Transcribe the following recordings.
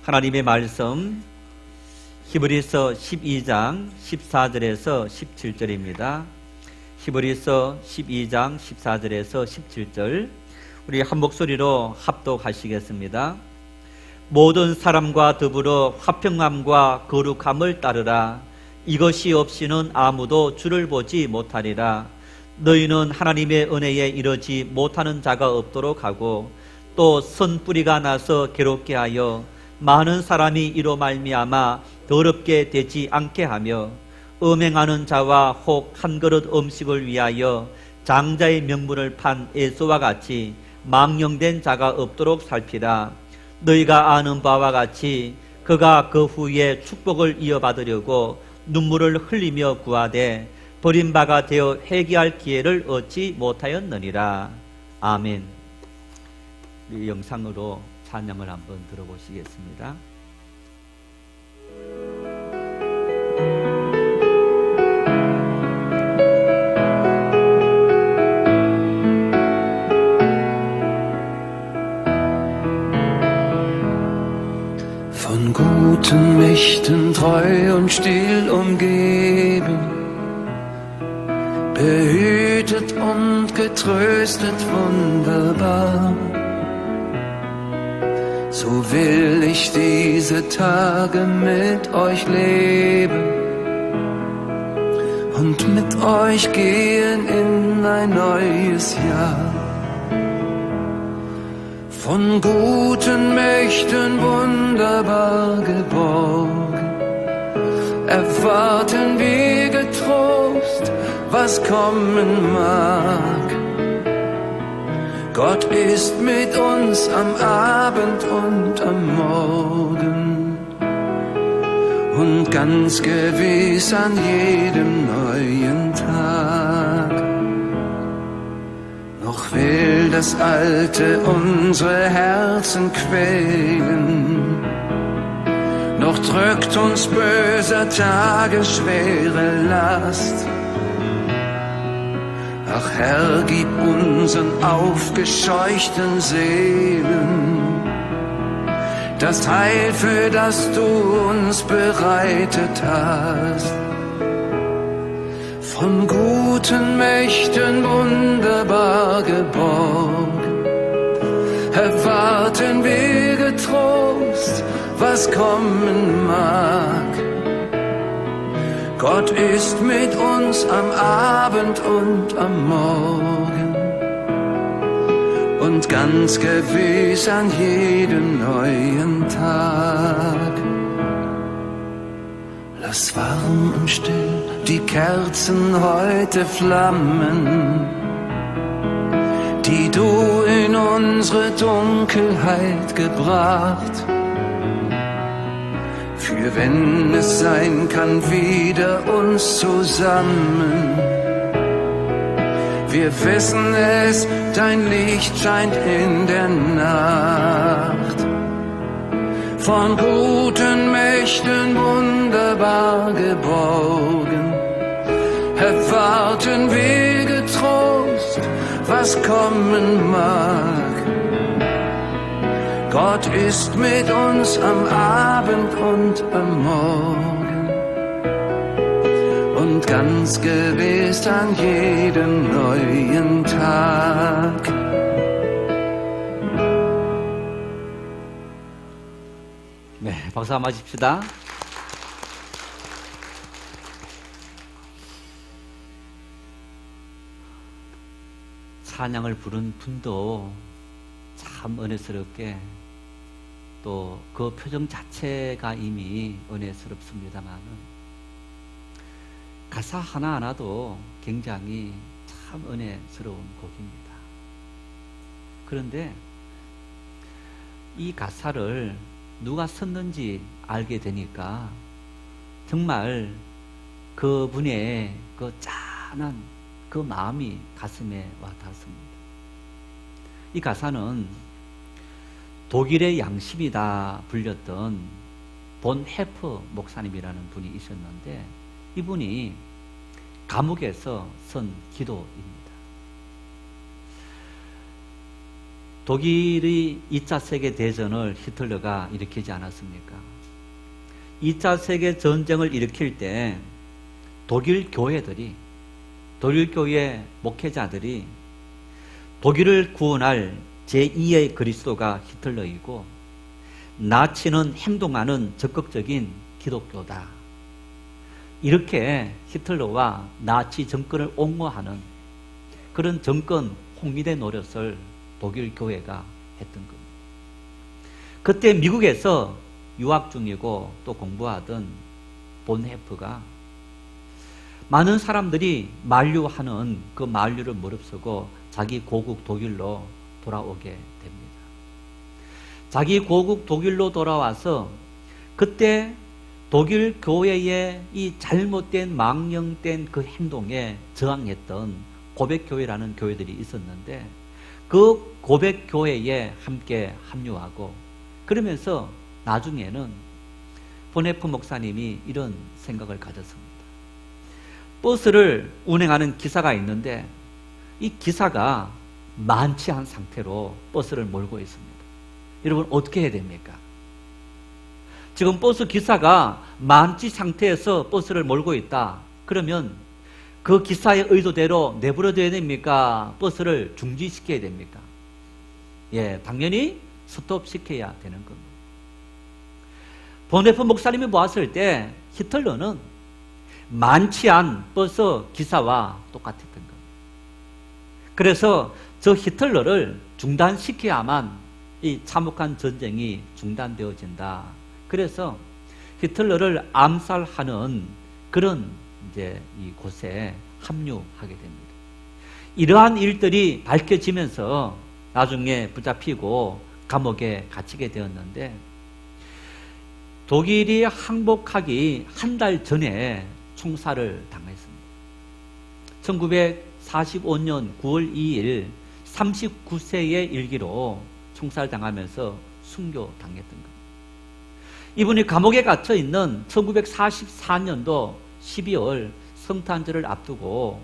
하나님의 말씀 히브리서 12장 14절에서 17절입니다. 히브리서 12장 14절에서 17절 우리 한 목소리로 합독하시겠습니다. 모든 사람과 더불어 화평함과 거룩함을 따르라. 이것이 없이는 아무도 주를 보지 못하리라. 너희는 하나님의 은혜에 이르지 못하는 자가 없도록 하고 또 선뿌리가 나서 괴롭게 하여 많은 사람이 이로 말미암아 더럽게 되지 않게 하며 음행하는 자와 혹 한 그릇 음식을 위하여 장자의 명분을 판 에서와 같이 망령된 자가 없도록 살피라. 너희가 아는 바와 같이 그가 그 후에 축복을 이어받으려고 눈물을 흘리며 구하되 버림바가 되어 회개할 기회를 얻지 못하였느니라. 아멘. 이 영상으로 찬양을 한번 들어보시겠습니다. Von guten Mächten treu und still umgeben, behütet und getröstet wunderbar. So will ich diese Tage mit euch leben und mit euch gehen in ein neues Jahr. Von guten Mächten wunderbar geborgen, erwarten wir getrost, was kommen mag. Gott ist mit uns am Abend und am Morgen und ganz gewiss an jedem neuen Tag. Noch will das Alte unsere Herzen quälen, noch drückt uns böser Tage schwere Last. Ach Herr, gib unseren aufgescheuchten Seelen das Heil, für das du uns bereitet hast. Von guten Mächten wunderbar geborgen, erwarten wir getrost, was kommen mag. Gott ist mit uns am Abend und am Morgen und ganz gewiss an jedem neuen Tag. Lass warm und still die Kerzen heute flammen, die du in unsere Dunkelheit gebracht. Für wenn es sein kann, wieder uns zusammen. Wir wissen es, dein Licht scheint in der Nacht. Von guten Mächten wunderbar geborgen, erwarten wir getrost, was kommen mag. Gott ist mit uns am Abend und am Morgen und ganz gewiss an jedem neuen Tag. 네, 박수 한번 하십시다. 찬양을 부른 분도 참 은혜스럽게 또 그 표정 자체가 이미 은혜스럽습니다만 가사 하나하나도 굉장히 참 은혜스러운 곡입니다. 그런데 이 가사를 누가 썼는지 알게 되니까 정말 그분의 그 짠한 그 마음이 가슴에 와 닿습니다. 이 가사는 독일의 양심이다 불렸던 본 헤퍼 목사님이라는 분이 있었는데 이분이 감옥에서 쓴 기도입니다. 독일의 2차 세계대전을 히틀러가 일으키지 않았습니까? 2차 세계전쟁을 일으킬 때 독일 교회들이, 독일 교회 목회자들이 독일을 구원할 제2의 그리스도가 히틀러이고 나치는 행동하는 적극적인 기독교다. 이렇게 히틀러와 나치 정권을 옹호하는 그런 정권 홍위대 노릇을 독일 교회가 했던 겁니다. 그때 미국에서 유학 중이고 또 공부하던 본헤프가 많은 사람들이 만류하는 그 만류를 무릅쓰고 자기 고국 독일로 돌아오게 됩니다. 자기 고국 독일로 돌아와서 그때 독일 교회의 이 잘못된 망령된 그 행동에 저항했던 고백교회라는 교회들이 있었는데 그 고백교회에 함께 합류하고 그러면서 나중에는 본헤프 목사님이 이런 생각을 가졌습니다. 버스를 운행하는 기사가 있는데 이 기사가 만취한 상태로 버스를 몰고 있습니다. 여러분 어떻게 해야 됩니까? 지금 버스 기사가 만취 상태에서 버스를 몰고 있다. 그러면 그 기사의 의도대로 내버려둬야 됩니까? 버스를 중지시켜야 됩니까? 예, 당연히 스톱시켜야 되는 겁니다. 본헤프 목사님이 보았을 때 히틀러는 만취한 버스 기사와 똑같았던 겁니다. 그래서 저 히틀러를 중단시켜야만 이 참혹한 전쟁이 중단되어진다. 그래서 히틀러를 암살하는 그런 이제 이 곳에 합류하게 됩니다. 이러한 일들이 밝혀지면서 나중에 붙잡히고 감옥에 갇히게 되었는데 독일이 항복하기 한 달 전에 총살을 당했습니다. 1945년 9월 2일 39세의 일기로 총살당하면서 순교당했던 겁니다. 이분이 감옥에 갇혀 있는 1944년도 12월 성탄절을 앞두고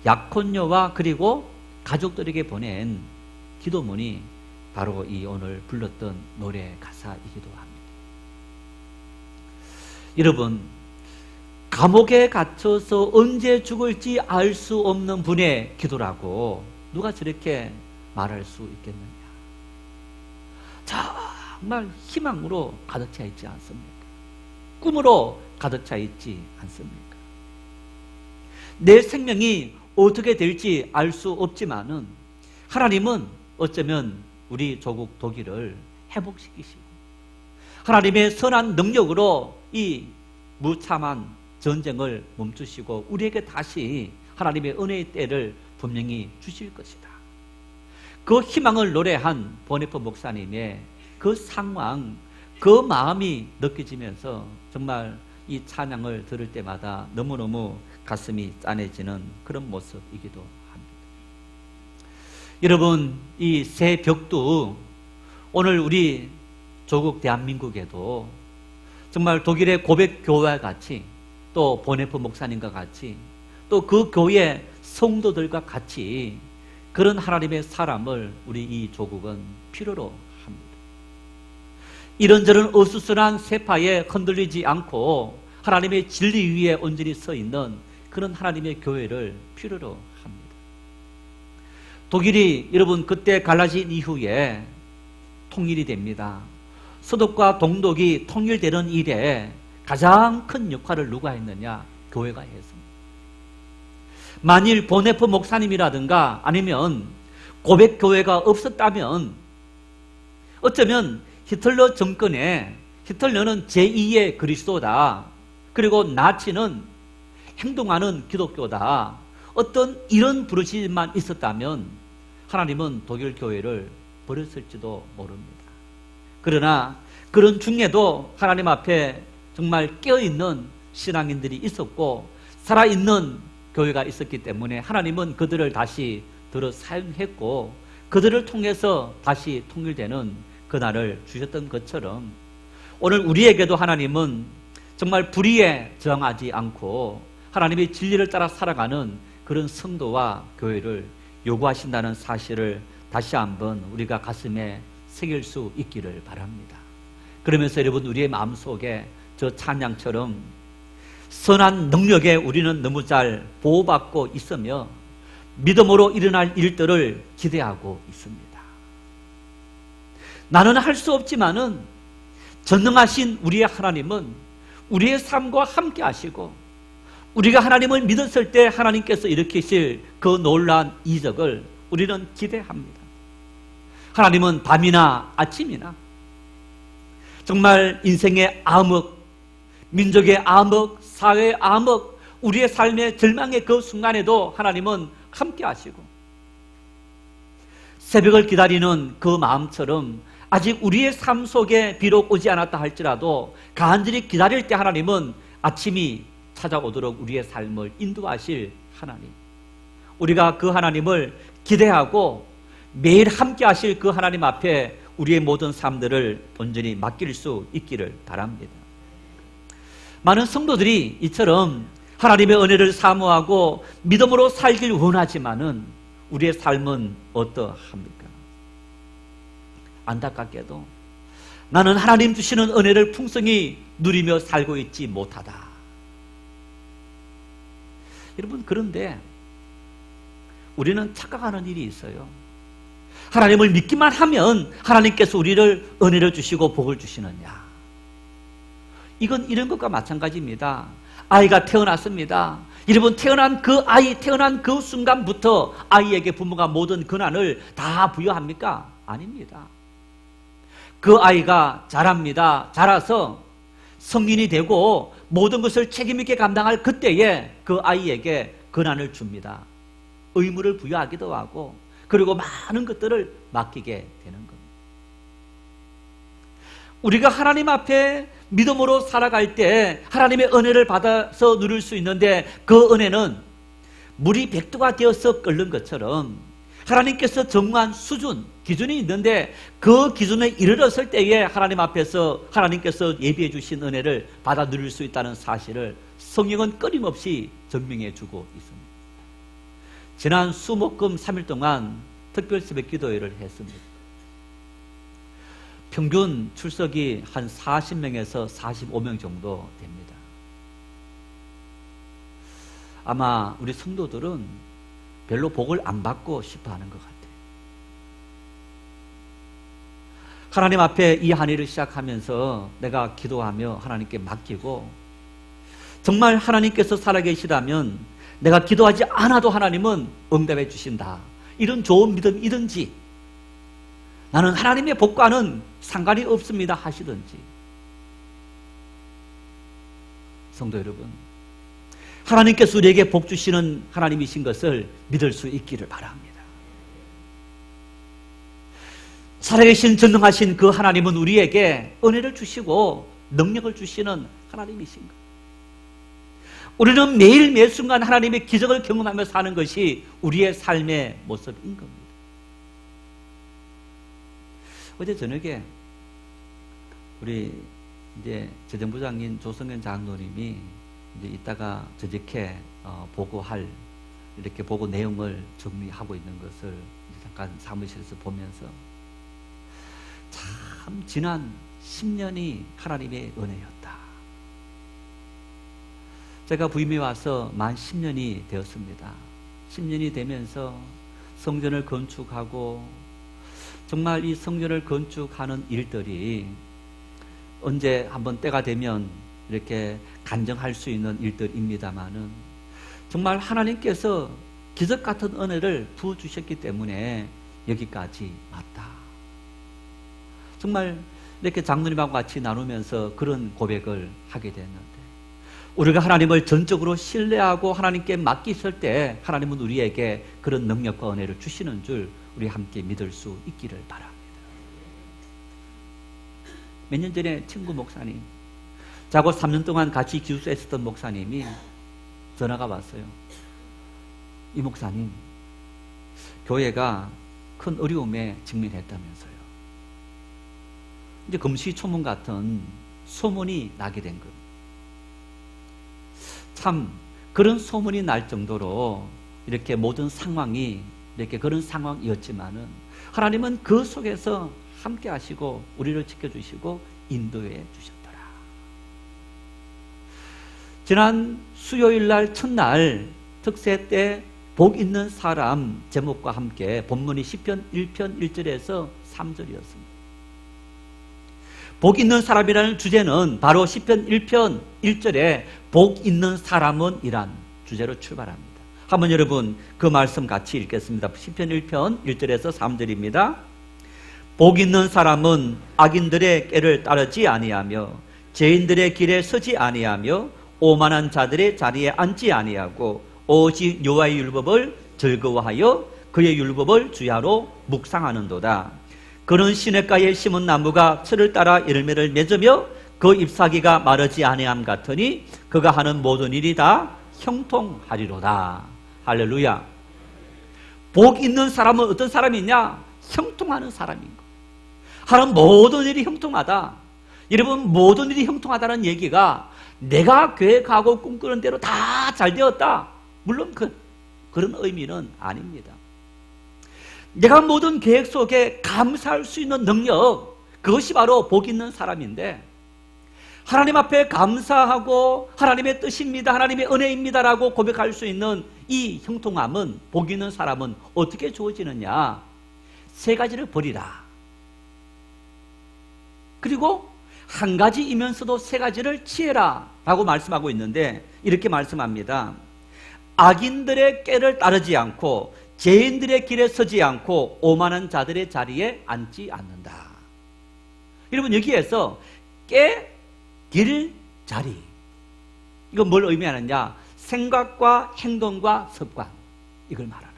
약혼녀와 그리고 가족들에게 보낸 기도문이 바로 이 오늘 불렀던 노래 가사이기도 합니다. 여러분, 감옥에 갇혀서 언제 죽을지 알 수 없는 분의 기도라고 누가 저렇게 말할 수 있겠느냐? 정말 희망으로 가득 차 있지 않습니까? 꿈으로 가득 차 있지 않습니까? 내 생명이 어떻게 될지 알 수 없지만은 하나님은 어쩌면 우리 조국 독일을 회복시키시고 하나님의 선한 능력으로 이 무참한 전쟁을 멈추시고 우리에게 다시 하나님의 은혜의 때를 분명히 주실 것이다. 그 희망을 노래한 본헤프 목사님의 그 상황, 그 마음이 느껴지면서 정말 이 찬양을 들을 때마다 너무너무 가슴이 짠해지는 그런 모습이기도 합니다. 여러분, 이 새 벽두 오늘 우리 조국 대한민국에도 정말 독일의 고백교회와 같이 또 본헤프 목사님과 같이 또 그 교회 성도들과 같이 그런 하나님의 사람을 우리 이 조국은 필요로 합니다. 이런저런 어수선한 세파에 흔들리지 않고 하나님의 진리 위에 온전히 서 있는 그런 하나님의 교회를 필요로 합니다. 독일이 여러분 그때 갈라진 이후에 통일이 됩니다. 서독과 동독이 통일되는 일에 가장 큰 역할을 누가 했느냐? 교회가 했습니다. 만일 본헤프 목사님이라든가 아니면 고백교회가 없었다면 어쩌면 히틀러 정권에 히틀러는 제2의 그리스도다. 그리고 나치는 행동하는 기독교다. 어떤 이런 부르심만 있었다면 하나님은 독일 교회를 버렸을지도 모릅니다. 그러나 그런 중에도 하나님 앞에 정말 깨어있는 신앙인들이 있었고 살아있는 교회가 있었기 때문에 하나님은 그들을 다시 들어 사용했고 그들을 통해서 다시 통일되는 그날을 주셨던 것처럼 오늘 우리에게도 하나님은 정말 불의에 저항하지 않고 하나님의 진리를 따라 살아가는 그런 성도와 교회를 요구하신다는 사실을 다시 한번 우리가 가슴에 새길 수 있기를 바랍니다. 그러면서 여러분, 우리의 마음속에 저 찬양처럼 선한 능력에 우리는 너무 잘 보호받고 있으며 믿음으로 일어날 일들을 기대하고 있습니다. 나는 할 수 없지만은 전능하신 우리의 하나님은 우리의 삶과 함께 하시고, 우리가 하나님을 믿었을 때 하나님께서 일으키실 그 놀라운 이적을 우리는 기대합니다. 하나님은 밤이나 아침이나 정말 인생의 암흑, 민족의 암흑, 사회의 암흑, 우리의 삶의 절망의 그 순간에도 하나님은 함께 하시고, 새벽을 기다리는 그 마음처럼 아직 우리의 삶 속에 비록 오지 않았다 할지라도 간절히 기다릴 때 하나님은 아침이 찾아오도록 우리의 삶을 인도하실 하나님, 우리가 그 하나님을 기대하고 매일 함께 하실 그 하나님 앞에 우리의 모든 삶들을 온전히 맡길 수 있기를 바랍니다. 많은 성도들이 이처럼 하나님의 은혜를 사모하고 믿음으로 살길 원하지만은 우리의 삶은 어떠합니까? 안타깝게도 나는 하나님 주시는 은혜를 풍성히 누리며 살고 있지 못하다. 여러분, 그런데 우리는 착각하는 일이 있어요. 하나님을 믿기만 하면 하나님께서 우리를 은혜를 주시고 복을 주시느냐? 이건 이런 것과 마찬가지입니다. 아이가 태어났습니다. 여러분, 태어난 그 순간부터 아이에게 부모가 모든 권한을 다 부여합니까? 아닙니다. 그 아이가 자랍니다. 자라서 성인이 되고 모든 것을 책임있게 감당할 그때에 그 아이에게 권한을 줍니다. 의무를 부여하기도 하고, 그리고 많은 것들을 맡기게 되는 겁니다. 우리가 하나님 앞에 믿음으로 살아갈 때 하나님의 은혜를 받아서 누릴 수 있는데, 그 은혜는 물이 백도가 되어서 끓는 것처럼 하나님께서 정한 수준, 기준이 있는데 그 기준에 이르렀을 때에 하나님 앞에서 하나님께서 예비해 주신 은혜를 받아 누릴 수 있다는 사실을 성경은 끊임없이 증명해 주고 있습니다. 지난 수목금 3일 동안 특별 새벽 기도회를 했습니다. 평균 출석이 한 40명에서 45명 정도 됩니다. 아마 우리 성도들은 별로 복을 안 받고 싶어 하는 것 같아요. 하나님 앞에 이 한 해를 시작하면서 내가 기도하며 하나님께 맡기고, 정말 하나님께서 살아계시다면 내가 기도하지 않아도 하나님은 응답해 주신다, 이런 좋은 믿음이든지, 나는 하나님의 복과는 상관이 없습니다 하시든지, 성도 여러분, 하나님께서 우리에게 복 주시는 하나님이신 것을 믿을 수 있기를 바랍니다. 살아계신 전능하신 그 하나님은 우리에게 은혜를 주시고 능력을 주시는 하나님이신 것. 우리는 매일 매 순간 하나님의 기적을 경험하며 사는 것이 우리의 삶의 모습인 겁니다. 어제 저녁에 우리 이제 재정부장인 조성현 장로님이 이제 이따가 저녁에 보고할, 이렇게 보고 내용을 정리하고 있는 것을 잠깐 사무실에서 보면서 참 지난 10년이 하나님의 은혜였다. 제가 부임해 와서 만 10년이 되었습니다. 10년이 되면서 성전을 건축하고, 정말 이 성전을 건축하는 일들이 언제 한번 때가 되면 이렇게 간증할 수 있는 일들입니다만은, 정말 하나님께서 기적 같은 은혜를 부어주셨기 때문에 여기까지 왔다. 정말 이렇게 장로님하고 같이 나누면서 그런 고백을 하게 됐는데, 우리가 하나님을 전적으로 신뢰하고 하나님께 맡기실 때 하나님은 우리에게 그런 능력과 은혜를 주시는 줄 우리 함께 믿을 수 있기를 바랍니다. 몇 년 전에 친구 목사님, 자고 3년 동안 같이 기숙사에 있었던 목사님이 전화가 왔어요. 이 목사님, 교회가 큰 어려움에 직면했다면서요. 이제 금시초문 같은 소문이 나게 된 겁니다. 참 그런 소문이 날 정도로 이렇게 모든 상황이 이렇게 그런 상황이었지만은 하나님은 그 속에서 함께 하시고 우리를 지켜주시고 인도해 주셨더라. 지난 수요일 날 첫날 특세 때 복 있는 사람 제목과 함께 본문이 시편 1편 1절에서 3절이었습니다. 복 있는 사람이라는 주제는 바로 시편 1편 1절에 복 있는 사람은 이란 주제로 출발합니다. 한번 여러분 그 말씀 같이 읽겠습니다. 시편 1편 1절에서 3절입니다. 복 있는 사람은 악인들의 꾀를 따르지 아니하며 죄인들의 길에 서지 아니하며 오만한 자들의 자리에 앉지 아니하고 오직 여호와의 율법을 즐거워하여 그의 율법을 주야로 묵상하는도다. 그는 시냇가에 심은 나무가 철을 따라 열매를 맺으며 그 잎사귀가 마르지 아니함 같으니 그가 하는 모든 일이 다 형통하리로다. 할렐루야. 복 있는 사람은 어떤 사람이냐? 형통하는 사람인 거. 하는 모든 일이 형통하다. 여러분, 모든 일이 형통하다는 얘기가 내가 계획하고 꿈꾸는 대로 다 잘 되었다, 물론 그런 의미는 아닙니다. 내가 모든 계획 속에 감사할 수 있는 능력, 그것이 바로 복 있는 사람인데, 하나님 앞에 감사하고 하나님의 뜻입니다, 하나님의 은혜입니다라고 고백할 수 있는 이 형통함은, 복 있는 사람은 어떻게 주어지느냐? 세 가지를 버리라. 그리고 한 가지이면서도 세 가지를 취해라 라고 말씀하고 있는데, 이렇게 말씀합니다. 악인들의 꾀를 따르지 않고 죄인들의 길에 서지 않고 오만한 자들의 자리에 앉지 않는다. 여러분, 여기에서 꾀, 길, 자리, 이건 뭘 의미하느냐? 생각과 행동과 습관, 이걸 말하는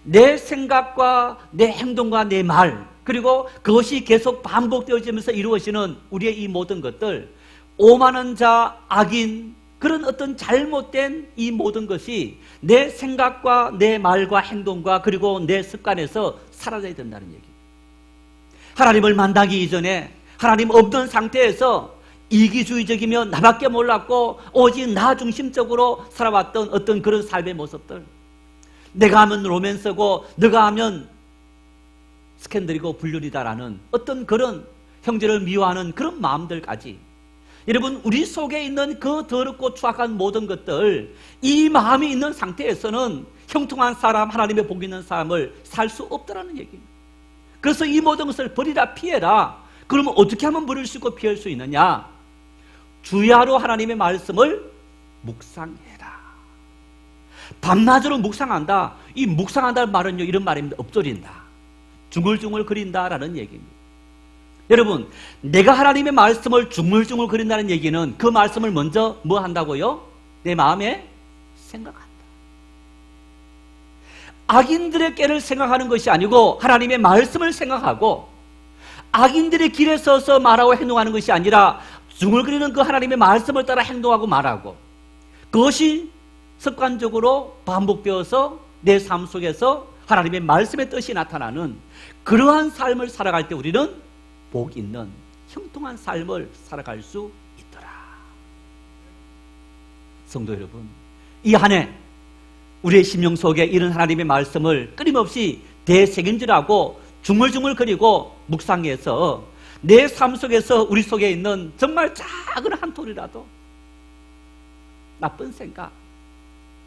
거예요. 내 생각과 내 행동과 내 말, 그리고 그것이 계속 반복되어지면서 이루어지는 우리의 이 모든 것들, 오만한 자, 악인, 그런 어떤 잘못된 이 모든 것이 내 생각과 내 말과 행동과 그리고 내 습관에서 사라져야 된다는 얘기. 하나님을 만나기 이전에 하나님 없던 상태에서 이기주의적이며 나밖에 몰랐고 오직 나 중심적으로 살아왔던 어떤 그런 삶의 모습들, 내가 하면 로맨스고 너가 하면 스캔들이고 불륜이다라는 어떤 그런 형제를 미워하는 그런 마음들까지, 여러분, 우리 속에 있는 그 더럽고 추악한 모든 것들, 이 마음이 있는 상태에서는 형통한 사람, 하나님의 복 있는 사람을 살 수 없다라는 얘기입니다. 그래서 이 모든 것을 버리라, 피해라. 그러면 어떻게 하면 버릴 수 있고 피할 수 있느냐? 주야로 하나님의 말씀을 묵상해라. 밤낮으로 묵상한다. 이 묵상한다는 말은요, 이런 말입니다. 엎드린다, 중얼중얼 거린다라는 얘기입니다. 여러분, 내가 하나님의 말씀을 중물중물 거린다는 얘기는 그 말씀을 먼저 뭐 한다고요? 내 마음에 생각한다. 악인들의 꾀를 생각하는 것이 아니고 하나님의 말씀을 생각하고, 악인들의 길에 서서 말하고 행동하는 것이 아니라 중얼거리는 그 하나님의 말씀을 따라 행동하고 말하고, 그것이 습관적으로 반복되어서 내 삶 속에서 하나님의 말씀의 뜻이 나타나는 그러한 삶을 살아갈 때 우리는 복 있는 형통한 삶을 살아갈 수 있더라. 성도 여러분, 이 한 해 우리의 심령 속에 이런 하나님의 말씀을 끊임없이 되새김질하고 중얼중얼거리고 묵상해서 내 삶 속에서 우리 속에 있는 정말 작은 한 톨이라도 나쁜 생각,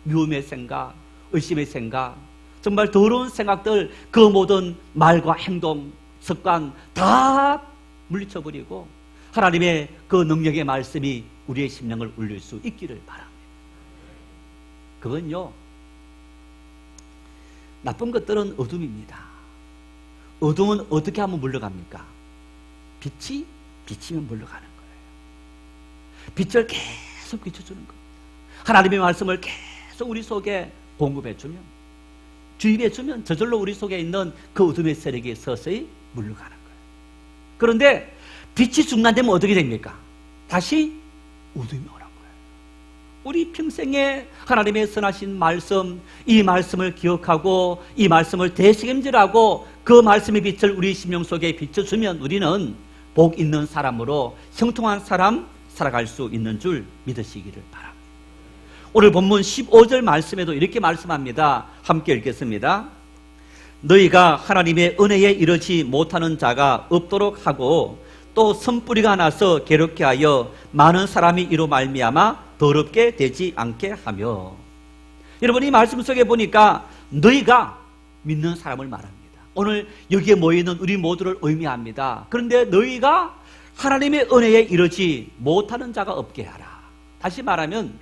미움의 생각, 의심의 생각, 정말 더러운 생각들, 그 모든 말과 행동, 습관 다 물리쳐버리고 하나님의 그 능력의 말씀이 우리의 심령을 울릴 수 있기를 바랍니다. 그건요, 나쁜 것들은 어둠입니다. 어둠은 어떻게 하면 물러갑니까? 빛이 비치면 물러가는 거예요. 빛을 계속 비춰주는 겁니다. 하나님의 말씀을 계속 우리 속에 공급해주면, 주입해주면 저절로 우리 속에 있는 그 어둠의 세력이 서서히 물러가는 거예요. 그런데 빛이 중단되면 어떻게 됩니까? 다시 어둠이 오는 거예요. 우리 평생에 하나님의 선하신 말씀, 이 말씀을 기억하고 이 말씀을 되새김질하고 그 말씀의 빛을 우리 심령 속에 비춰주면 우리는 복 있는 사람으로 형통한 사람 살아갈 수 있는 줄 믿으시기를 바랍니다. 오늘 본문 15절 말씀에도 이렇게 말씀합니다. 함께 읽겠습니다. 너희가 하나님의 은혜에 이르지 못하는 자가 없도록 하고 또 선뿌리가 나서 괴롭게 하여 많은 사람이 이로 말미암아 더럽게 되지 않게 하며. 여러분, 이 말씀 속에 보니까 너희가 믿는 사람을 말합니다. 오늘 여기에 모여있는 우리 모두를 의미합니다. 그런데 너희가 하나님의 은혜에 이르지 못하는 자가 없게 하라. 다시 말하면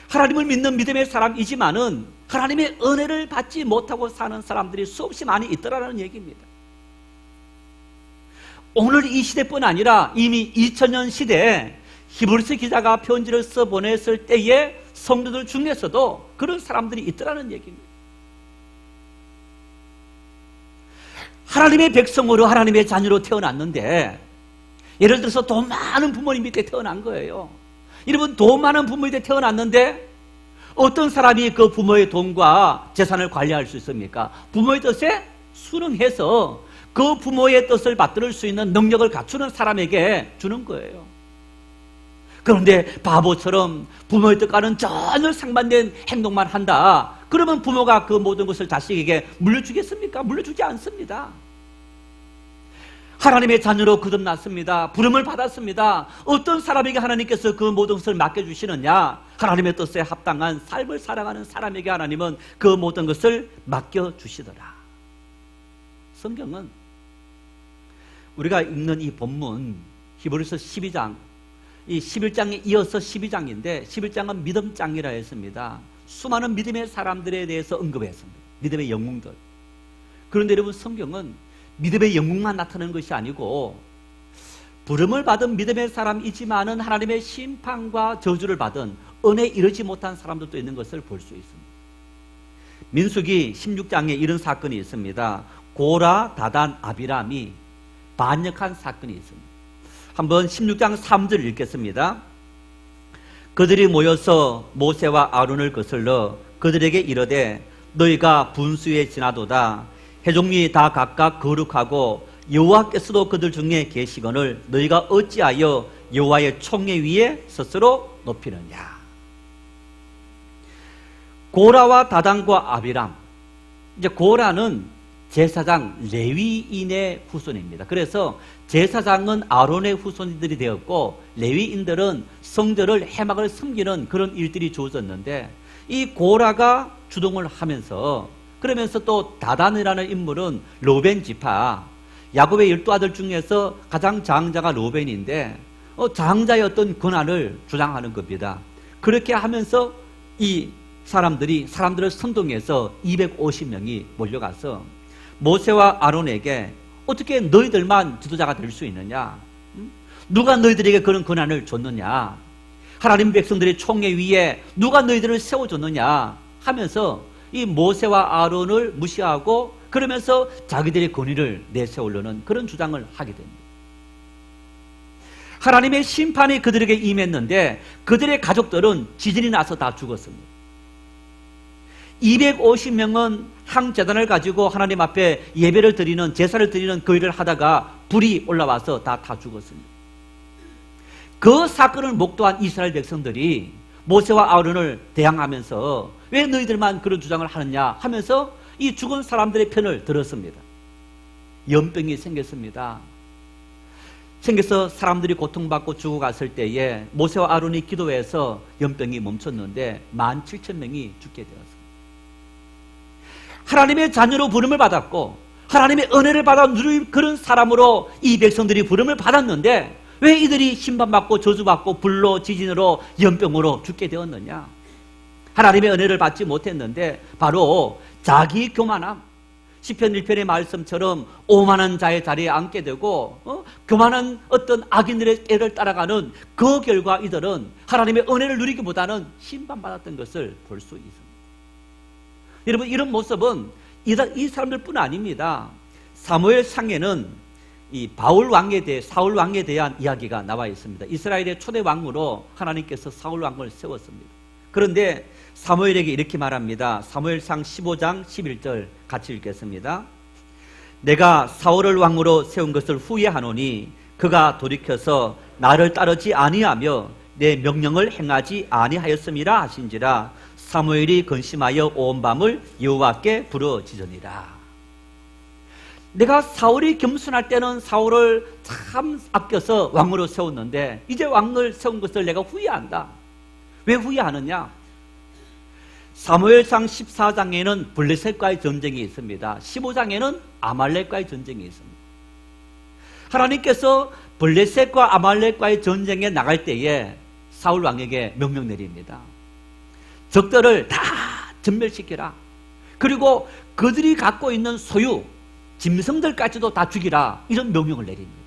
하나님을 믿는 믿음의 사람이지만은 하나님의 은혜를 받지 못하고 사는 사람들이 수없이 많이 있더라는 얘기입니다. 오늘 이 시대뿐 아니라 이미 2000년 시대에 히브리서 기자가 편지를 써 보냈을 때의 성도들 중에서도 그런 사람들이 있더라는 얘기입니다. 하나님의 백성으로 하나님의 자녀로 태어났는데, 예를 들어서 돈 많은 부모님 밑에 태어난 거예요. 여러분, 돈 많은 부모 밑에 태어났는데 어떤 사람이 그 부모의 돈과 재산을 관리할 수 있습니까? 부모의 뜻에 순응해서 그 부모의 뜻을 받들 수 있는 능력을 갖추는 사람에게 주는 거예요. 그런데 바보처럼 부모의 뜻과는 전혀 상반된 행동만 한다. 그러면 부모가 그 모든 것을 자식에게 물려주겠습니까? 물려주지 않습니다. 하나님의 자녀로 거듭났습니다. 부름을 받았습니다. 어떤 사람에게 하나님께서 그 모든 것을 맡겨주시느냐? 하나님의 뜻에 합당한 삶을 살아가는 사람에게 하나님은 그 모든 것을 맡겨주시더라. 성경은 우리가 읽는 이 본문 히브리서 12장, 이 11장에 이어서 12장인데 11장은 믿음장이라 했습니다. 수많은 믿음의 사람들에 대해서 언급했습니다. 믿음의 영웅들. 그런데 여러분, 성경은 믿음의 영웅만 나타내는 것이 아니고 부름을 받은 믿음의 사람이지만은 하나님의 심판과 저주를 받은 은혜에 이르지 못한 사람들도 있는 것을 볼 수 있습니다. 민수기 16장에 이런 사건이 있습니다. 고라, 다단, 아비람이 반역한 사건이 있습니다. 한번 16장 3절 읽겠습니다. 그들이 모여서 모세와 아론을 거슬러 그들에게 이르되 너희가 분수에 지나도다. 회족리 다 각각 거룩하고 여호와께서도 그들 중에 계시거늘 너희가 어찌하여 여호와의 총회 위에 스스로 높이느냐. 고라와 다단과 아비람. 이제 고라는 제사장 레위인의 후손입니다. 그래서 제사장은 아론의 후손들이 되었고 레위인들은 성전을 해막을 섬기는 그런 일들이 주어졌는데, 이 고라가 주동을 하면서, 그러면서 또 다단이라는 인물은 로벤 지파, 야곱의 12아들 중에서 가장 장자가 로벤인데 장자의 어떤 권한을 주장하는 겁니다. 그렇게 하면서 이 사람들을 선동해서 250명이 몰려가서 모세와 아론에게 어떻게 너희들만 지도자가 될 수 있느냐? 누가 너희들에게 그런 권한을 줬느냐? 하나님 백성들의 총회 위에 누가 너희들을 세워줬느냐? 하면서 이 모세와 아론을 무시하고 그러면서 자기들의 권위를 내세우려는 그런 주장을 하게 됩니다. 하나님의 심판이 그들에게 임했는데 그들의 가족들은 지진이 나서 다 죽었습니다. 250명은 향제단을 가지고 하나님 앞에 예배를 드리는, 제사를 드리는 그 일을 하다가 불이 올라와서 다 죽었습니다. 그 사건을 목도한 이스라엘 백성들이 모세와 아론을 대항하면서 왜 너희들만 그런 주장을 하느냐 하면서 이 죽은 사람들의 편을 들었습니다. 연병이 생겼습니다. 생겨서 사람들이 고통받고 죽어갔을 때에 모세와 아론이 기도해서 연병이 멈췄는데 17,000명이 죽게 되었습니다. 하나님의 자녀로 부름을 받았고 하나님의 은혜를 받아 누릴 그런 사람으로 이 백성들이 부름을 받았는데 왜 이들이 심판받고 저주받고 불로, 지진으로, 연병으로 죽게 되었느냐? 하나님의 은혜를 받지 못했는데 바로 자기 교만함, 시편 1편의 말씀처럼 오만한 자의 자리에 앉게 되고 교만한 어떤 악인들의 때를 따라가는 그 결과 이들은 하나님의 은혜를 누리기보다는 심판받았던 것을 볼 수 있습니다. 여러분, 이런 모습은 이 사람들뿐 아닙니다. 사무엘상에는 이 사울 왕에 대한 이야기가 나와 있습니다. 이스라엘의 초대 왕으로 하나님께서 사울 왕을 세웠습니다. 그런데 사무엘에게 이렇게 말합니다. 사무엘상 15장 11절 같이 읽겠습니다. 내가 사울을 왕으로 세운 것을 후회하노니 그가 돌이켜서 나를 따르지 아니하며 내 명령을 행하지 아니하였음이라 하신지라. 사무엘이 근심하여 온 밤을 여호와께 부르짖으니라. 내가 사울이 겸손할 때는 사울을 참 아껴서 왕으로 세웠는데 이제 왕을 세운 것을 내가 후회한다. 왜 후회하느냐? 사무엘상 14장에는 블레셋과의 전쟁이 있습니다. 15장에는 아말렉과의 전쟁이 있습니다. 하나님께서 블레셋과 아말렉과의 전쟁에 나갈 때에 사울 왕에게 명령 내립니다. 적들을 다 전멸시키라. 그리고 그들이 갖고 있는 소유, 짐승들까지도 다 죽이라. 이런 명령을 내립니다.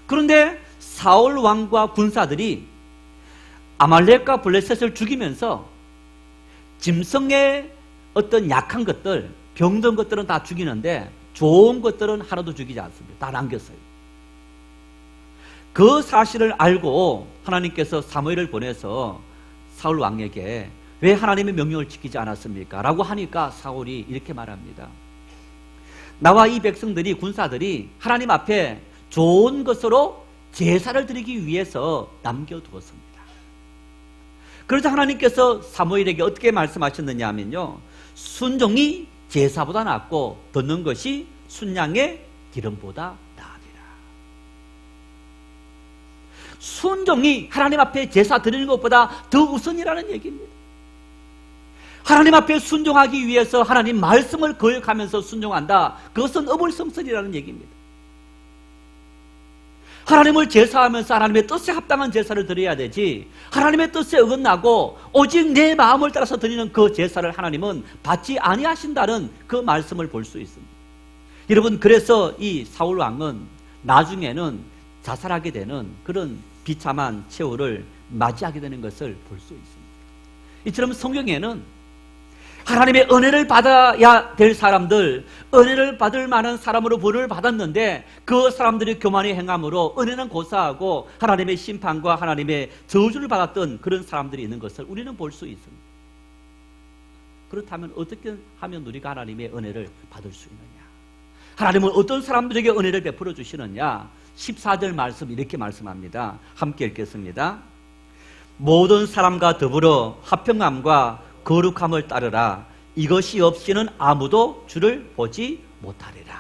그런데 사울 왕과 군사들이 아말렉과 블레셋을 죽이면서 짐승의 어떤 약한 것들, 병든 것들은 다 죽이는데 좋은 것들은 하나도 죽이지 않습니다. 다 남겼어요. 그 사실을 알고 하나님께서 사무엘을 보내서 사울 왕에게 왜 하나님의 명령을 지키지 않았습니까? 라고 하니까 사울이 이렇게 말합니다. 나와 이 백성들이, 군사들이 하나님 앞에 좋은 것으로 제사를 드리기 위해서 남겨두었습니다. 그래서 하나님께서 사무엘에게 어떻게 말씀하셨느냐 하면요, 순종이 제사보다 낫고 듣는 것이 순양의 기름보다 나으리라. 순종이 하나님 앞에 제사 드리는 것보다 더 우선이라는 얘기입니다. 하나님 앞에 순종하기 위해서 하나님 말씀을 거역하면서 순종한다. 그것은 어불성설이라는 얘기입니다. 하나님을 제사하면서 하나님의 뜻에 합당한 제사를 드려야 되지, 하나님의 뜻에 어긋나고 오직 내 마음을 따라서 드리는 그 제사를 하나님은 받지 아니하신다는 그 말씀을 볼 수 있습니다. 여러분, 그래서 이 사울 왕은 나중에는 자살하게 되는 그런 비참한 최후를 맞이하게 되는 것을 볼 수 있습니다. 이처럼 성경에는 하나님의 은혜를 받아야 될 사람들, 은혜를 받을 만한 사람으로 부름을 받았는데 그 사람들이 교만히 행함으로 은혜는 고사하고 하나님의 심판과 하나님의 저주를 받았던 그런 사람들이 있는 것을 우리는 볼 수 있습니다. 그렇다면 어떻게 하면 우리가 하나님의 은혜를 받을 수 있느냐? 하나님은 어떤 사람들에게 은혜를 베풀어 주시느냐? 14절 말씀 이렇게 말씀합니다. 함께 읽겠습니다. 모든 사람과 더불어 화평함과 거룩함을 따르라. 이것이 없이는 아무도 주를 보지 못하리라.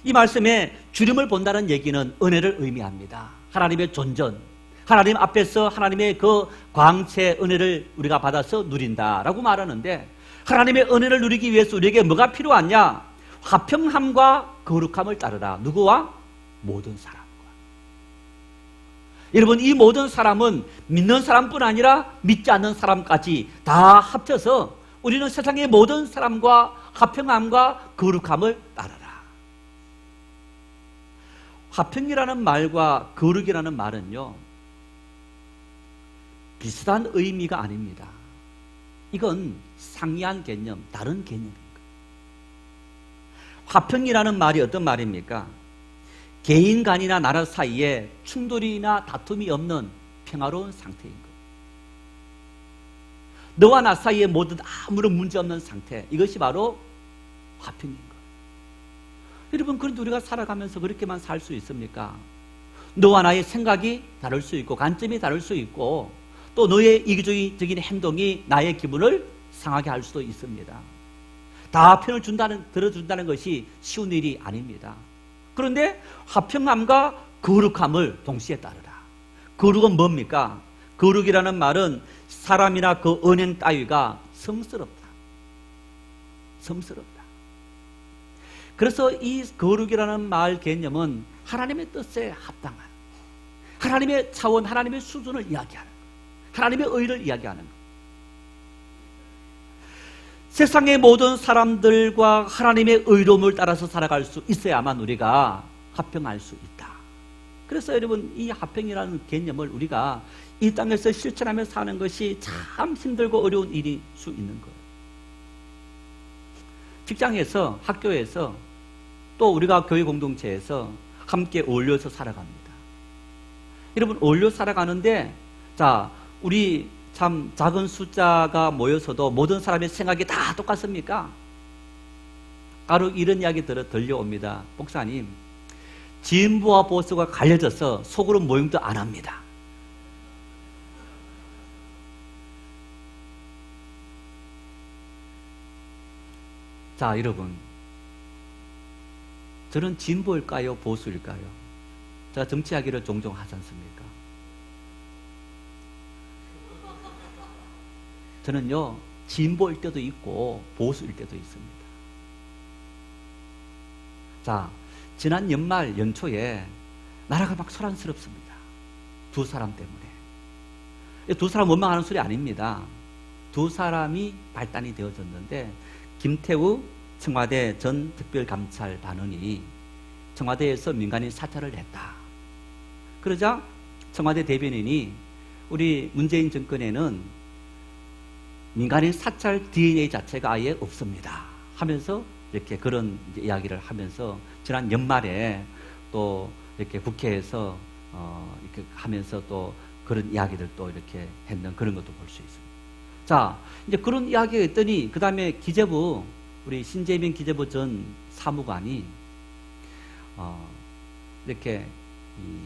이 말씀에 주님을 본다는 얘기는 은혜를 의미합니다. 하나님의 존전, 하나님 앞에서 하나님의 그 광채 은혜를 우리가 받아서 누린다라고 말하는데, 하나님의 은혜를 누리기 위해서 우리에게 뭐가 필요하냐? 화평함과 거룩함을 따르라. 누구와? 모든 사람. 여러분, 이 모든 사람은 믿는 사람뿐 아니라 믿지 않는 사람까지 다 합쳐서 우리는 세상의 모든 사람과 화평함과 거룩함을 따르라. 화평이라는 말과 거룩이라는 말은요, 비슷한 의미가 아닙니다. 이건 상이한 개념, 다른 개념입니다. 화평이라는 말이 어떤 말입니까? 개인 간이나 나라 사이에 충돌이나 다툼이 없는 평화로운 상태인 것. 너와 나 사이에 모든 아무런 문제 없는 상태. 이것이 바로 화평인 것. 여러분, 그런데 우리가 살아가면서 그렇게만 살 수 있습니까? 너와 나의 생각이 다를 수 있고 관점이 다를 수 있고 또 너의 이기적인 행동이 나의 기분을 상하게 할 수도 있습니다. 다 편을 들어준다는 것이 쉬운 일이 아닙니다. 그런데 화평함과 거룩함을 동시에 따르라. 거룩은 뭡니까? 거룩이라는 말은 사람이나 그 언행 따위가 성스럽다. 성스럽다. 그래서 이 거룩이라는 말 개념은 하나님의 뜻에 합당한, 하나님의 차원, 하나님의 수준을 이야기하는 것, 하나님의 의를 이야기하는 것. 세상의 모든 사람들과 하나님의 의로움을 따라서 살아갈 수 있어야만 우리가 화평할 수 있다. 그래서 여러분, 이 화평이라는 개념을 우리가 이 땅에서 실천하며 사는 것이 참 힘들고 어려운 일일 수 있는 거예요. 직장에서, 학교에서, 또 우리가 교회 공동체에서 함께 어울려서 살아갑니다. 여러분, 어울려 살아가는데, 자, 우리 참 작은 숫자가 모여서도 모든 사람의 생각이 다 똑같습니까? 가끔 이런 이야기 들려옵니다. 목사님, 진보와 보수가 갈려져서 속으로 모임도 안 합니다. 자, 여러분, 저는 진보일까요? 보수일까요? 제가 정치 이야기를 종종 하지 않습니까? 저는요, 진보일 때도 있고 보수일 때도 있습니다. 자, 지난 연말 연초에 나라가 막 소란스럽습니다. 두 사람 때문에. 두 사람 원망하는 소리 아닙니다. 두 사람이 발단이 되어졌는데, 김태우 청와대 전 특별감찰반원이 청와대에서 민간인 사찰을 했다. 그러자 청와대 대변인이 우리 문재인 정권에는 민간인 사찰 DNA 자체가 아예 없습니다 하면서 이렇게 그런 이야기를 하면서 지난 연말에 또 이렇게 국회에서 이렇게 하면서 또 그런 이야기들도 이렇게 했는 그런 것도 볼 수 있습니다. 자, 이제 그런 이야기가 있더니 그 다음에 기재부 우리 신재민 기재부 전 사무관이 이렇게 이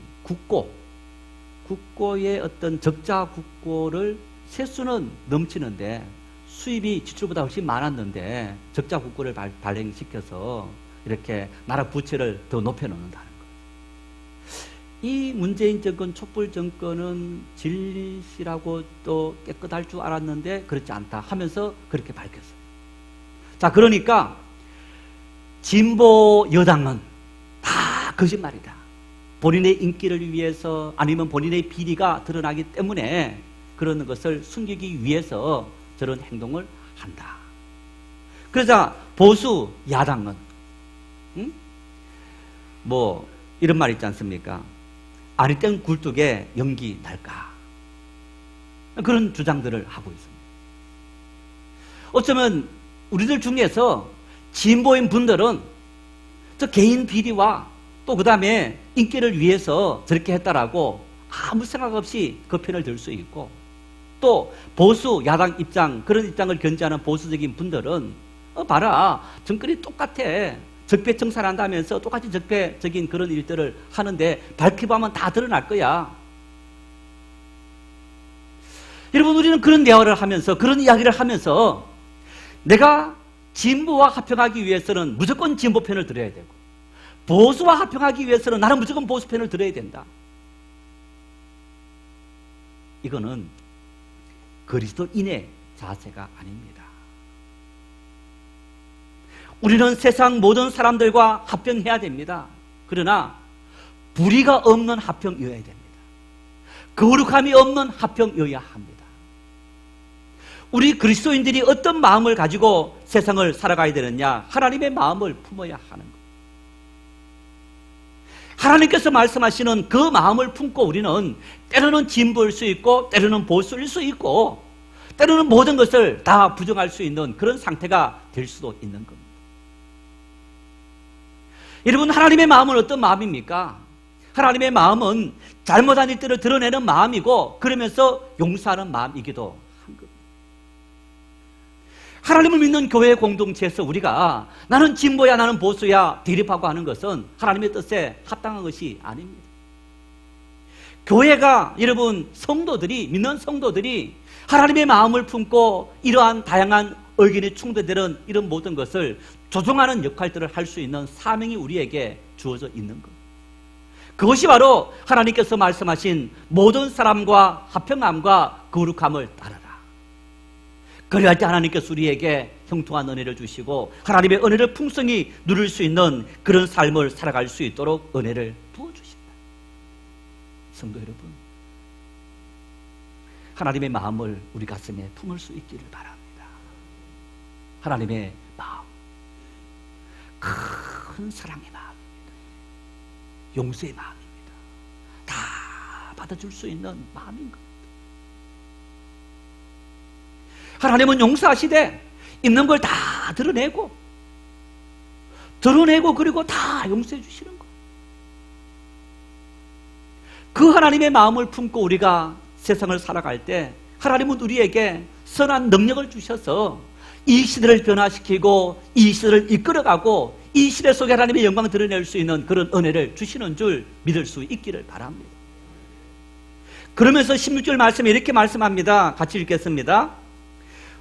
국고의 어떤 적자 국고를 세수는 넘치는데 수입이 지출보다 훨씬 많았는데 적자 국고를 발행시켜서 이렇게 나라 부채를 더 높여놓는다는 거예요. 이 문재인 정권, 촛불 정권은 진실하고 또 깨끗할 줄 알았는데 그렇지 않다 하면서 그렇게 밝혔어요. 자, 그러니까 진보 여당은 다 거짓말이다. 본인의 인기를 위해서 아니면 본인의 비리가 드러나기 때문에 그런 것을 숨기기 위해서 저런 행동을 한다. 그러자 보수 야당은 뭐 이런 말 있지 않습니까? 아리땡 굴뚝에 연기 날까? 그런 주장들을 하고 있습니다. 어쩌면 우리들 중에서 진보인 분들은 저 개인 비리와 또 그 다음에 인기를 위해서 저렇게 했다라고 아무 생각 없이 그 편을 들 수 있고, 또 보수 야당 입장, 그런 입장을 견지하는 보수적인 분들은 봐라, 정권이 똑같아, 적폐청산한다면서 똑같이 적폐적인 그런 일들을 하는데 밝혀보면 다 드러날 거야. 여러분, 우리는 그런 대화를 하면서, 그런 이야기를 하면서 내가 진보와 합평하기 위해서는 무조건 진보 편을 들어야 되고, 보수와 합평하기 위해서는 나는 무조건 보수 편을 들어야 된다. 이거는 그리스도인의 자세가 아닙니다. 우리는 세상 모든 사람들과 합평해야 됩니다. 그러나 불의가 없는 합평이어야 됩니다. 거룩함이 없는 합평이어야 합니다. 우리 그리스도인들이 어떤 마음을 가지고 세상을 살아가야 되느냐? 하나님의 마음을 품어야 하는 것. 하나님께서 말씀하시는 그 마음을 품고 우리는 때로는 진보일 수 있고 때로는 보수일 수 있고 때로는 모든 것을 다 부정할 수 있는 그런 상태가 될 수도 있는 겁니다. 여러분, 하나님의 마음은 어떤 마음입니까? 하나님의 마음은 잘못한 일들을 드러내는 마음이고 그러면서 용서하는 마음이기도 한 겁니다. 하나님을 믿는 교회 공동체에서 우리가 나는 진보야 나는 보수야 대립하고 하는 것은 하나님의 뜻에 합당한 것이 아닙니다. 교회가, 여러분, 성도들이, 믿는 성도들이 하나님의 마음을 품고 이러한 다양한 의견이 충돌되는 이런 모든 것을 조정하는 역할들을 할 수 있는 사명이 우리에게 주어져 있는 것. 그것이 바로 하나님께서 말씀하신 모든 사람과 합평함과 거룩함을 따르라. 그래야 때 하나님께서 우리에게 형통한 은혜를 주시고 하나님의 은혜를 풍성히 누릴 수 있는 그런 삶을 살아갈 수 있도록 은혜를 부어주신다. 성도 여러분, 하나님의 마음을 우리 가슴에 품을 수 있기를 바랍니다. 하나님의 마음, 큰 사랑의 마음입니다. 용서의 마음입니다. 다 받아줄 수 있는 마음인 겁니다. 하나님은 용서하시되 있는 걸 다 드러내고 그리고 다 용서해 주시는 것. 그 하나님의 마음을 품고 우리가 세상을 살아갈 때 하나님은 우리에게 선한 능력을 주셔서 이 시대를 변화시키고 이 시대를 이끌어가고 이 시대 속에 하나님의 영광을 드러낼 수 있는 그런 은혜를 주시는 줄 믿을 수 있기를 바랍니다. 그러면서 16절 말씀에 이렇게 말씀합니다. 같이 읽겠습니다.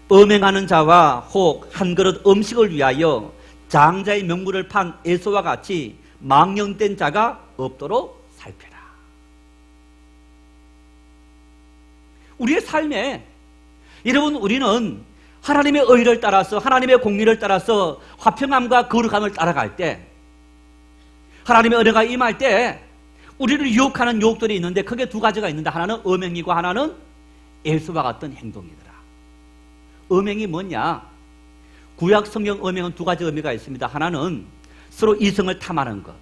음행하는 자와 혹 한 그릇 음식을 위하여 장자의 명물을 판 에서와 같이 망령된 자가 없도록 살펴라. 우리의 삶에 여러분, 우리는 하나님의 의를 따라서, 하나님의 공의를 따라서 화평함과 거룩함을 따라갈 때, 하나님의 은혜가 임할 때 우리를 유혹하는 유혹들이 있는데, 크게 두 가지가 있는데, 하나는 음행이고 하나는 에서와 같은 행동이더라. 음행이 뭐냐? 구약 성경 음행은 두 가지 의미가 있습니다. 하나는 서로 이성을 탐하는 것,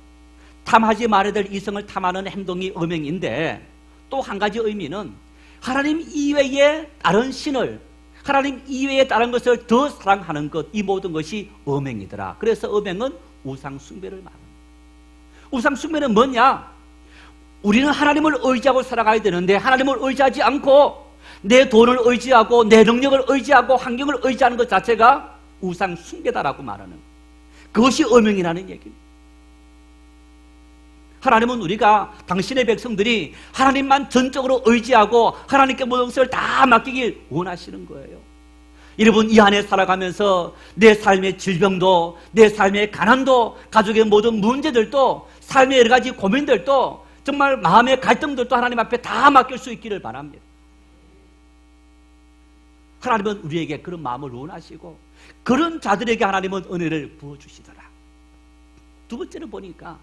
탐하지 말아야 될 이성을 탐하는 행동이 음행인데, 또 한 가지 의미는 하나님 이외의 다른 신을, 하나님 이외의 다른 것을 더 사랑하는 것, 이 모든 것이 음행이더라. 그래서 음행은 우상 숭배를 말합니다. 우상 숭배는 뭐냐? 우리는 하나님을 의지하고 살아가야 되는데, 하나님을 의지하지 않고 내 돈을 의지하고 내 능력을 의지하고 환경을 의지하는 것 자체가 우상 숭배다라고 말하는, 그것이 음행이라는 얘기입니다. 하나님은 우리가, 당신의 백성들이 하나님만 전적으로 의지하고 하나님께 모든 것을 다 맡기길 원하시는 거예요. 여러분, 이 안에 살아가면서 내 삶의 질병도, 내 삶의 가난도, 가족의 모든 문제들도, 삶의 여러 가지 고민들도, 정말 마음의 갈등들도 하나님 앞에 다 맡길 수 있기를 바랍니다. 하나님은 우리에게 그런 마음을 원하시고, 그런 자들에게 하나님은 은혜를 부어주시더라. 두 번째는 보니까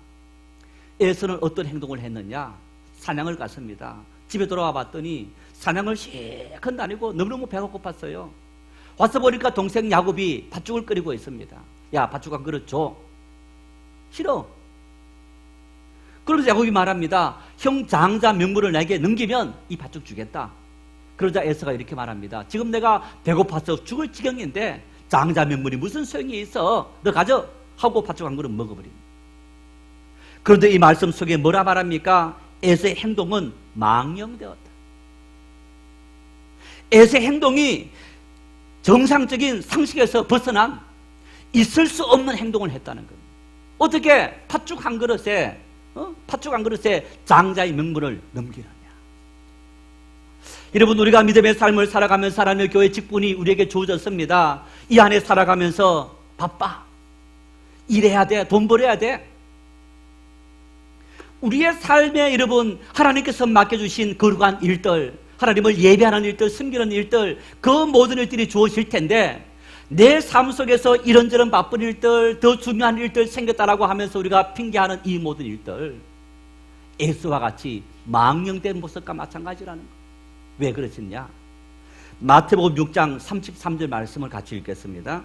에서는 어떤 행동을 했느냐? 사냥을 갔습니다. 집에 돌아와 봤더니 사냥을 실컷 다니고 너무너무 배가 고팠어요. 와서 보니까 동생 야곱이 팥죽을 끓이고 있습니다. 야, 팥죽 한 그릇 줘. 싫어. 그러면서 야곱이 말합니다. 형 장자 명물을 내게 넘기면 이 팥죽 주겠다. 그러자 에서가 이렇게 말합니다. 지금 내가 배고파서 죽을 지경인데 장자 명물이 무슨 소용이 있어? 너 가져. 하고 팥죽 한 그릇 먹어버립니다. 그런데 이 말씀 속에 뭐라 말합니까? 에서의 행동은 망령되었다. 에서의 행동이 정상적인 상식에서 벗어난 있을 수 없는 행동을 했다는 겁니다. 어떻게 팥죽 한 그릇에 장자의 명물을 넘기느냐? 여러분, 우리가 믿음의 삶을 살아가면서 하나님의 교회 직분이 우리에게 주어졌습니다. 이 안에 살아가면서 바빠. 일해야 돼. 돈 벌어야 돼. 우리의 삶에 여러분, 하나님께서 맡겨주신 거룩한 일들, 하나님을 예배하는 일들, 섬기는 일들, 그 모든 일들이 주어질 텐데, 내 삶 속에서 이런저런 바쁜 일들, 더 중요한 일들 생겼다라고 하면서 우리가 핑계하는 이 모든 일들, 에서와 같이 망령된 모습과 마찬가지라는 거예요. 왜 그러셨냐? 마태복음 6장 33절 말씀을 같이 읽겠습니다.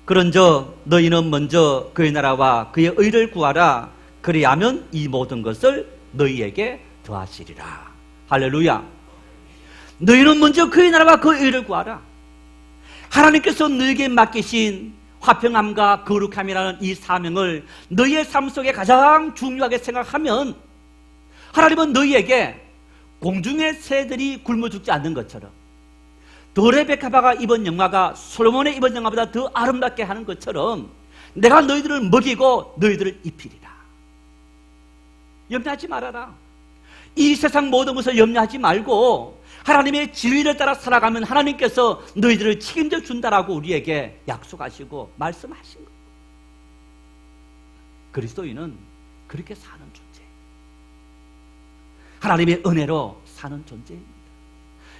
그런즉 너희는 먼저 그의 나라와 그의 의를 구하라. 그리하면 이 모든 것을 너희에게 더하시리라. 할렐루야. 너희는 먼저 그의 나라와 그의 의를 구하라. 하나님께서 너희에게 맡기신 화평함과 거룩함이라는 이 사명을 너희의 삶 속에 가장 중요하게 생각하면, 하나님은 너희에게 공중의 새들이 굶어 죽지 않는 것처럼, 도레베카바가 입은 영화가 솔로몬의 입은 영화보다 더 아름답게 하는 것처럼 내가 너희들을 먹이고 너희들을 입히리라. 염려하지 말아라. 이 세상 모든 것을 염려하지 말고 하나님의 진리를 따라 살아가면 하나님께서 너희들을 책임져 준다라고 우리에게 약속하시고 말씀하신 거예요. 그리스도인은 그렇게 사는 존재, 하나님의 은혜로 사는 존재입니다.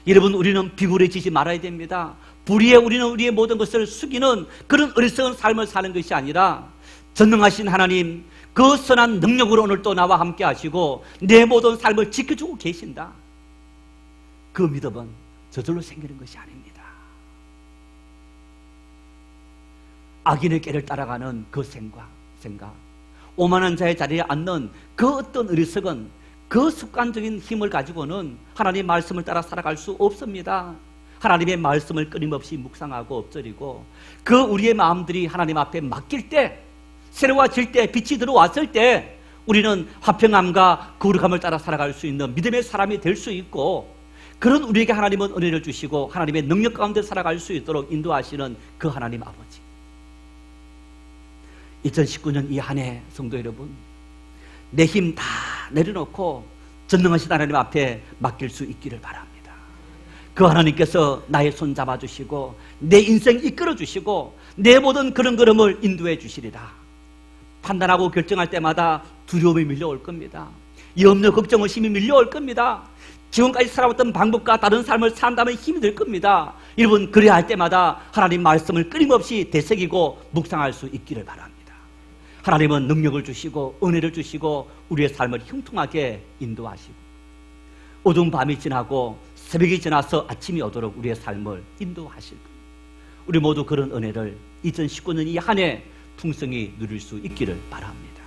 여러분, 우리는 비굴해지지 말아야 됩니다. 불의에 우리는 우리의 모든 것을 숙이는 그런 어리석은 삶을 사는 것이 아니라, 전능하신 하나님, 그 선한 능력으로 오늘 또 나와 함께 하시고 내 모든 삶을 지켜주고 계신다. 그 믿음은 저절로 생기는 것이 아닙니다. 악인의 길을 따라가는 그 생각, 오만한 자의 자리에 앉는 그 어떤 어리석은 그 습관적인 힘을 가지고는 하나님의 말씀을 따라 살아갈 수 없습니다. 하나님의 말씀을 끊임없이 묵상하고 엎드리고, 그 우리의 마음들이 하나님 앞에 맡길 때, 새로워질 때, 빛이 들어왔을 때 우리는 화평함과 거룩함을 따라 살아갈 수 있는 믿음의 사람이 될 수 있고, 그런 우리에게 하나님은 은혜를 주시고 하나님의 능력 가운데 살아갈 수 있도록 인도하시는 그 하나님 아버지, 2019년 이 한 해 성도 여러분, 내 힘 다 내려놓고 전능하신 하나님 앞에 맡길 수 있기를 바랍니다. 그 하나님께서 나의 손 잡아주시고 내 인생 이끌어주시고 내 모든 걸음걸음을 인도해 주시리라. 판단하고 결정할 때마다 두려움이 밀려올 겁니다. 염려, 걱정, 의심이 밀려올 겁니다. 지금까지 살아왔던 방법과 다른 삶을 산다면 힘이 들 겁니다. 여러분, 그래야 할 때마다 하나님 말씀을 끊임없이 되새기고 묵상할 수 있기를 바랍니다. 하나님은 능력을 주시고 은혜를 주시고 우리의 삶을 형통하게 인도하시고 어두운 밤이 지나고 새벽이 지나서 아침이 오도록 우리의 삶을 인도하실 겁니다. 우리 모두 그런 은혜를 2019년 이 한 해 풍성히 누릴 수 있기를 바랍니다.